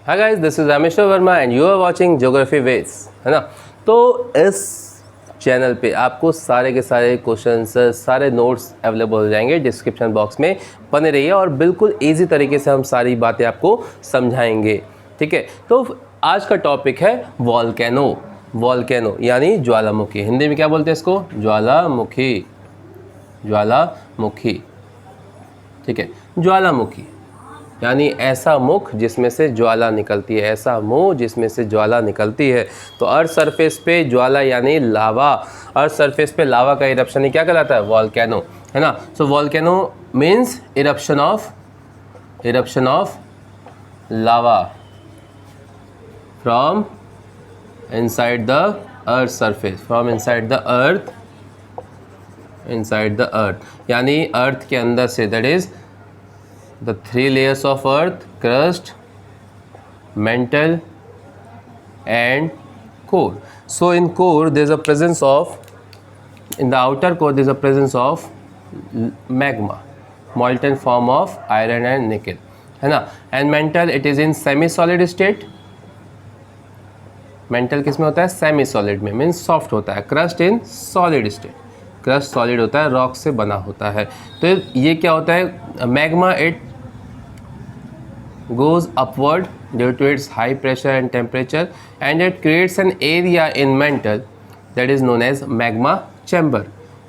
Hi guys, this is Rameshwar Verma and you are watching geography ways, है ना। तो इस चैनल पे आपको सारे के सारे क्वेश्चंस, सारे नोट्स अवेलेबल हो जाएंगे डिस्क्रिप्शन बॉक्स में। बने रहिए और बिल्कुल इजी तरीके से हम सारी बातें आपको समझाएंगे, ठीक है। तो आज का टॉपिक है वॉल्केनो। वॉल्केनो यानी ज्वालामुखी। हिंदी में क्या बोलते हैं इसको? ज्वालामुखी। ज्वालामुखी, ठीक है। ज्वालामुखी यानी ऐसा मुख जिसमें से ज्वाला निकलती है, ऐसा मुंह जिसमें से ज्वाला निकलती है। तो अर्थ सरफेस पे ज्वाला यानी लावा, अर्थ सरफेस पे लावा का इरप्शन ही क्या कहलाता है? वॉल्केनो, है ना। So volcano means eruption of lava from inside the earth surface, from inside the earth यानी अर्थ के अंदर से, that is the three layers of earth: crust, mantle and core. So in core there is a presence of, in the outer core there is a presence of magma, molten form of iron and nickel, है ना। and mantle, it is in semi solid state. mantle किस में होता है? Semi solid में, means soft होता है। Crust in solid state, crust solid होता है, रॉक से बना होता है। तो ये क्या होता है? Magma it goes upward due to its high pressure and temperature and it creates an area in mantle that is known as magma chamber.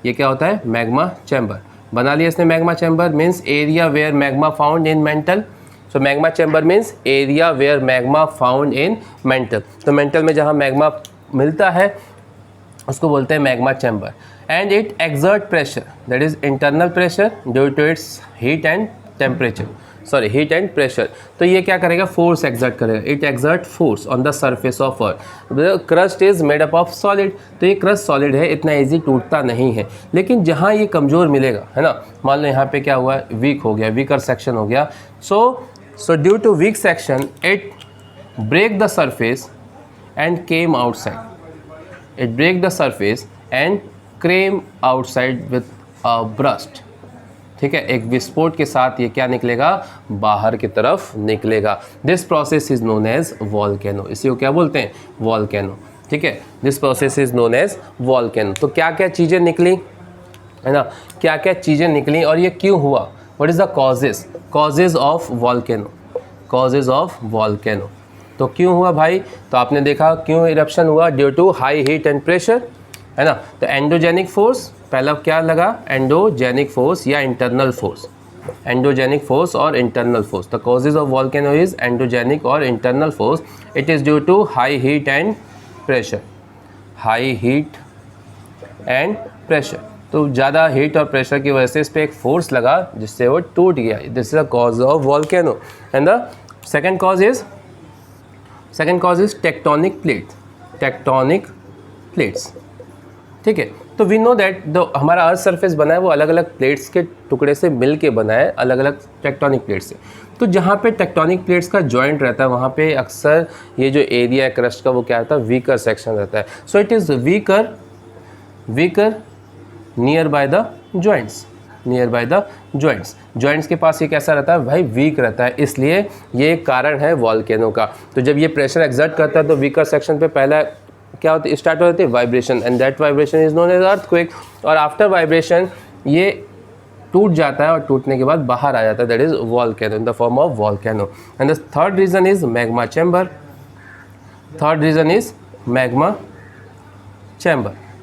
ये क्या होता है? magma chamber बना लिया इसने। magma chamber means area where magma found in mantle. So magma chamber means area where magma found in mantle. तो mantle में जहाँ magma मिलता है उसको बोलते हैं magma chamber. And it exert pressure, that is internal pressure due to its heat and temperature. Sorry, heat and pressure. तो ये क्या करेगा? फोर्स एक्सर्ट करेगा। It exert force on the surface of earth. Crust is made up of solid, तो ये crust solid है, इतना easy टूटता नहीं है। लेकिन जहाँ ये कमज़ोर मिलेगा, है ना, मान लो यहाँ पे क्या हुआ? वीक हो गया, वीकर सेक्शन हो गया। So due to weak section it break the surface and came outside. It break the surface and came outside with a burst, ठीक है। एक विस्फोट के साथ ये क्या निकलेगा? बाहर की तरफ निकलेगा। This process is known as volcano. इसी को क्या बोलते हैं? वॉल्केनो, ठीक है। This process is known as volcano. तो क्या क्या चीज़ें निकली, है ना, क्या क्या चीज़ें निकली और ये क्यों हुआ? What is the causes of volcano? Causes of volcano. तो क्यों हुआ भाई? तो आपने देखा क्यों इरप्शन हुआ? Due to high heat and pressure, है ना। तो एंडोजेनिक फोर्स, पहला क्या लगा? एंडोजेनिक फोर्स या इंटरनल फोर्स। एंडोजेनिक फोर्स और internal force. The causes of volcano is endogenic और internal force. It is due to high heat and pressure. High heat and pressure, तो ज़्यादा हीट और pressure की वजह से इस पर एक फोर्स लगा जिससे वो टूट गया। This is the cause of volcano. And the second cause is tectonic plates, ठीक है। तो वी नो दैट जो हमारा अर्थ सरफेस बना है वो अलग अलग प्लेट्स के टुकड़े से मिल के बना है, अलग अलग टेक्टोनिक प्लेट्स से। तो जहाँ पे टेक्टोनिक प्लेट्स का जॉइंट रहता है वहाँ पे अक्सर ये जो एरिया है क्रस्ट का वो क्या रहता है? वीकर सेक्शन रहता है। So it is weaker near by the joints. Joints के पास ये कैसा रहता है भाई? वीक रहता है। इसलिए ये एक कारण है वॉल्केनो का। तो जब ये प्रेशर एक्सर्ट करता है तो वीकर सेक्शन पे पहला क्या होती है? स्टार्ट हो जाती है vibration, and that vibration is known as earthquake. और आफ्टर वाइब्रेशन ये टूट जाता है और टूटने के बाद बाहर आ जाता है, that is volcano, in the form of volcano. And the third reason is magma chamber.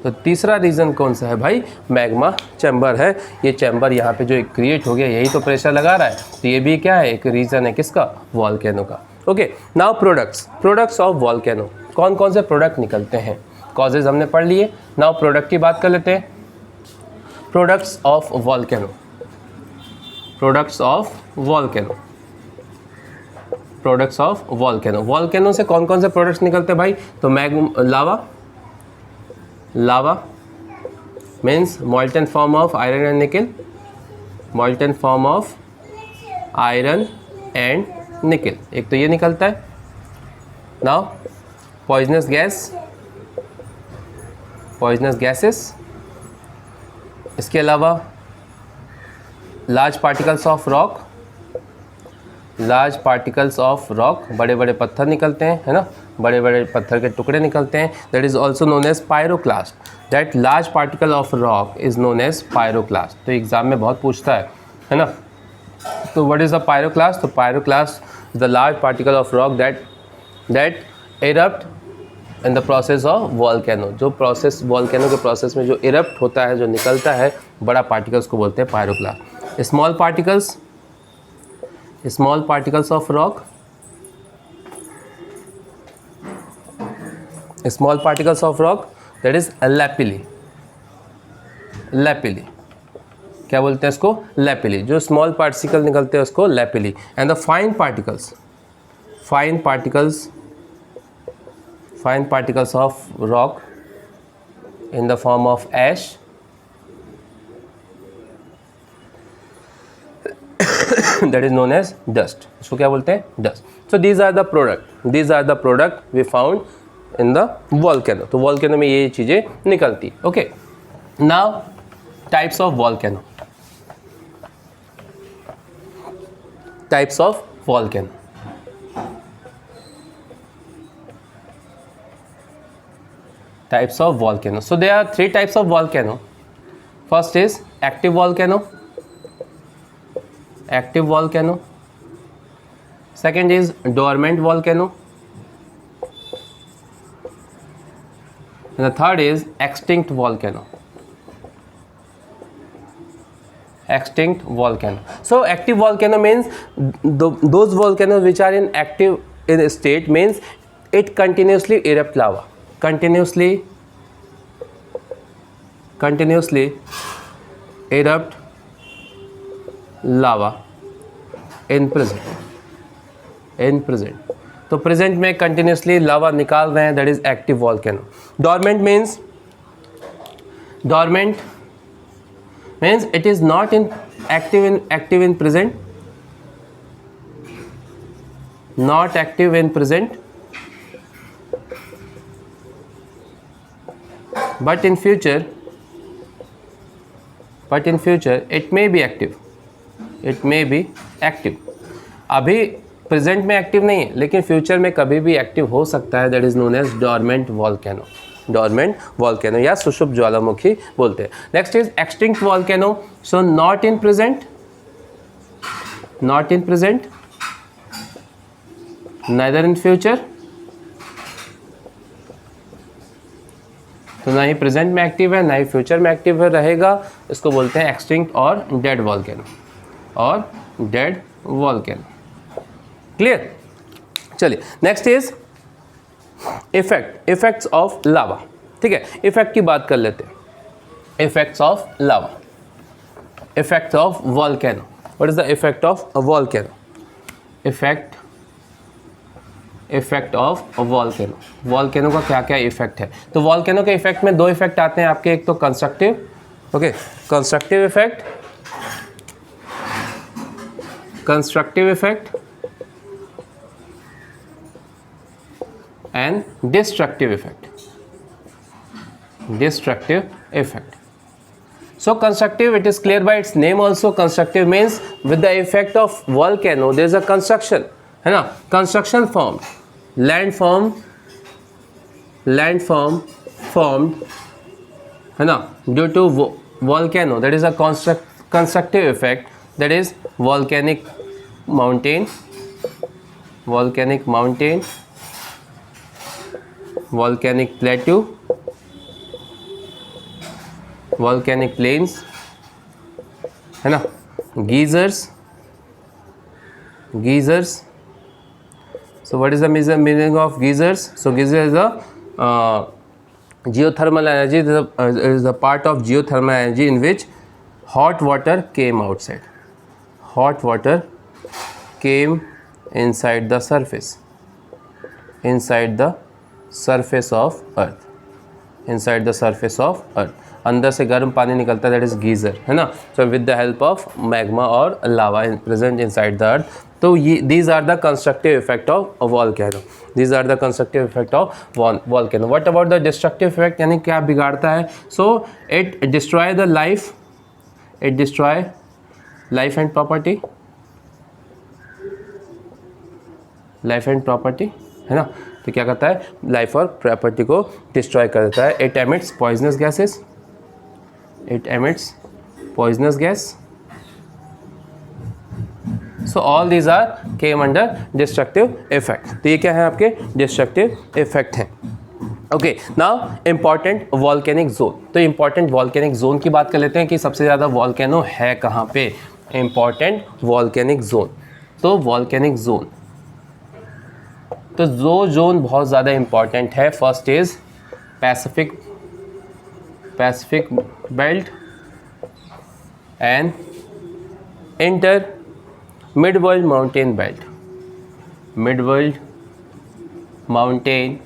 तो तीसरा रीज़न कौन सा है भाई? मैग्मा चैम्बर है। ये चैम्बर यहाँ पे जो क्रिएट हो गया यही तो प्रेशर लगा रहा है, तो ये भी क्या है? एक रीज़न है किसका? वॉल्केनो का। Okay, now products of volcano. कौन कौन से प्रोडक्ट निकलते हैं? कॉजेज हमने पढ़ लिए, नाउ प्रोडक्ट की बात कर लेते हैं। Products of volcano. वॉल्केनो से कौन कौन से प्रोडक्ट्स निकलते हैं भाई? तो लावा means molten form of iron and nickel, एक तो ये निकलता है। नाउ पॉइजनस गैसेस, इसके अलावा large particles of rock, large particles of rock, बड़े बड़े पत्थर निकलते हैं, है ना, बड़े बड़े पत्थर के टुकड़े निकलते हैं, that is also known as pyroclast, that large particle of rock is known as pyroclast. तो एग्जाम में बहुत पूछता है ना। तो व्हाट इज़ द पायरोक्लास्ट? तो pyroclast the large particle of rock that erupt in the process of volcano, जो process volcano के प्रोसेस में जो इरप्ट होता है, जो निकलता है बड़ा पार्टिकल्स को बोलते हैं pyroclast. Small particles of rock, small particles of rock that is lapilli, क्या बोलते हैं इसको? लैपिली। जो स्मॉल पार्टिकल निकलते हैं उसको lapilli. And the fine particles of rock in the form of ash that is known as dust, इसको क्या बोलते हैं? dust. So these are the product we found in the volcano. तो volcano में ये चीज़ें निकलती। okay, now types of volcano, types of volcano. So there are 3 types of volcano. First is active volcano. Second is dormant volcano. And the third is extinct volcano. So active volcano means those volcanoes which are in active in state, means it continuously erupt lava. Continuously erupt lava in present. तो present में continuously लावा निकाल रहे हैं, that is active volcano. Dormant means it is not in active in present, but in future it may be active. अभी present में active नहीं है, लेकिन फ्यूचर में कभी भी एक्टिव हो सकता है, that is known as dormant volcano या सुषुप्त ज्वालामुखी बोलते हैं। Next is extinct volcano. So not in present, neither in future, तो ना ही प्रेजेंट में एक्टिव है, ना ही फ्यूचर में एक्टिव रहेगा, इसको बोलते हैं एक्सटिंक्ट और डेड वॉल्केनो क्लियर? चलिए next is effects of lava. ठीक है, इफेक्ट की बात कर लेते हैं। Effects of lava, effects of volcano. What is the effect of volcano? Effect of volcano का क्या क्या इफेक्ट है? तो वॉल्केनो के इफेक्ट में 2 इफेक्ट आते हैं आपके, एक तो constructive, okay, constructive effect and destructive effect. So constructive, it is clear by its name also. Constructive means with the effect of volcano there is a construction, है ना, construction formed, land formed, है ना, due to volcano, that is a constructive effect, that is volcanic mountain, volcanic plateau, volcanic plains, है ना, geysers. So what is the meaning of geysers? So geyser is a geothermal energy. It is a part of geothermal energy in which hot water came outside. Hot water came inside the surface of earth. अंदर से गर्म पानी निकलता है, that is geyser, है ना। So with the help of magma और lava present inside the earth. तो ये these are the constructive effect of volcano, what about the destructive effect, यानी क्या बिगाड़ता है? So it destroy the life and property, life and property, है ना। तो क्या करता है, लाइफ और प्रॉपर्टी को डिस्ट्रॉय कर देता है। It emits poisonous gases, it emits poisonous gas. So all these are came under destructive effect. तो ये क्या है, आपके डिस्ट्रक्टिव इफेक्ट हैं। Okay, now important volcanic zone. तो इम्पॉर्टेंट वॉल्केनिक जोन की बात कर लेते हैं कि सबसे ज़्यादा वॉल्केनो है कहाँ पे। इम्पॉर्टेंट वॉल्केनिक जोन, तो वॉल्केनिक जोन, तो जो जोन बहुत ज़्यादा इम्पॉर्टेंट है, first is Pacific belt and inter mid world mountain belt, mid world mountain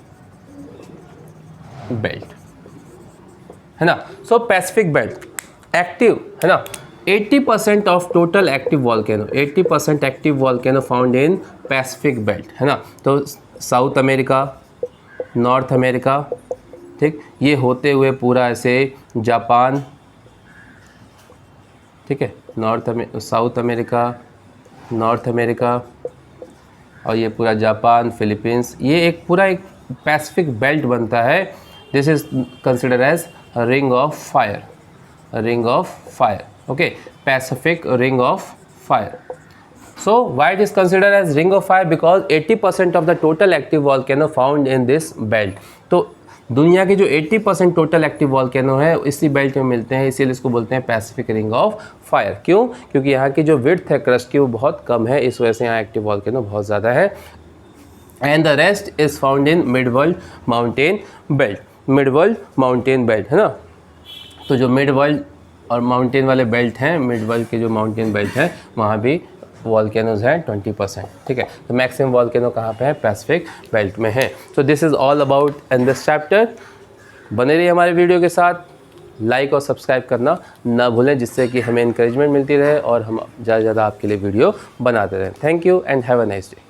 belt, है ना। सो पैसिफिक बेल्ट एक्टिव, है ना। 80% of total active volcano, 80% active volcano found in Pacific belt, है ना। तो साउथ अमेरिका, नॉर्थ अमेरिका, ठीक, ये होते हुए पूरा ऐसे जापान, ठीक है, साउथ अमेरिका, नॉर्थ अमेरिका, और ये पूरा जापान, फिलीपींस, ये एक पूरा एक पैसिफिक बेल्ट बनता है। This is consider as ring of fire, ring of fire, okay, Pacific ring of fire. So why it is considered as ring of fire? Because 80% of the total active volcano found in this belt. तो दुनिया के जो 80% total active volcano है इसी belt में मिलते हैं, इसीलिए इसको बोलते हैं पैसिफिक रिंग ऑफ फायर। क्यों? क्योंकि यहाँ की जो विड्थ है क्रस्ट की वो बहुत कम है, इस वजह से यहाँ एक्टिव वॉल्केनो बहुत ज़्यादा है। And the rest is found in mid world mountain belt, mid world mountain belt, है ना। तो जो मिड वर्ल्ड और माउंटेन वाले बेल्ट हैं, मिड वर्ल्ड के जो माउंटेन बेल्ट हैं, वहाँ भी वॉल्केनोज हैं 20%, ठीक है। तो मैक्सिमम वॉल्केनो कहाँ पे है, पैसिफिक बेल्ट में है। So this is all about in this chapter. बने रहिए हमारे वीडियो के साथ, लाइक और सब्सक्राइब करना ना भूलें, जिससे कि हमें इंकरेजमेंट मिलती रहे और हम ज़्यादा से ज़्यादा आपके लिए वीडियो बनाते रहें। Thank you and have a nice day.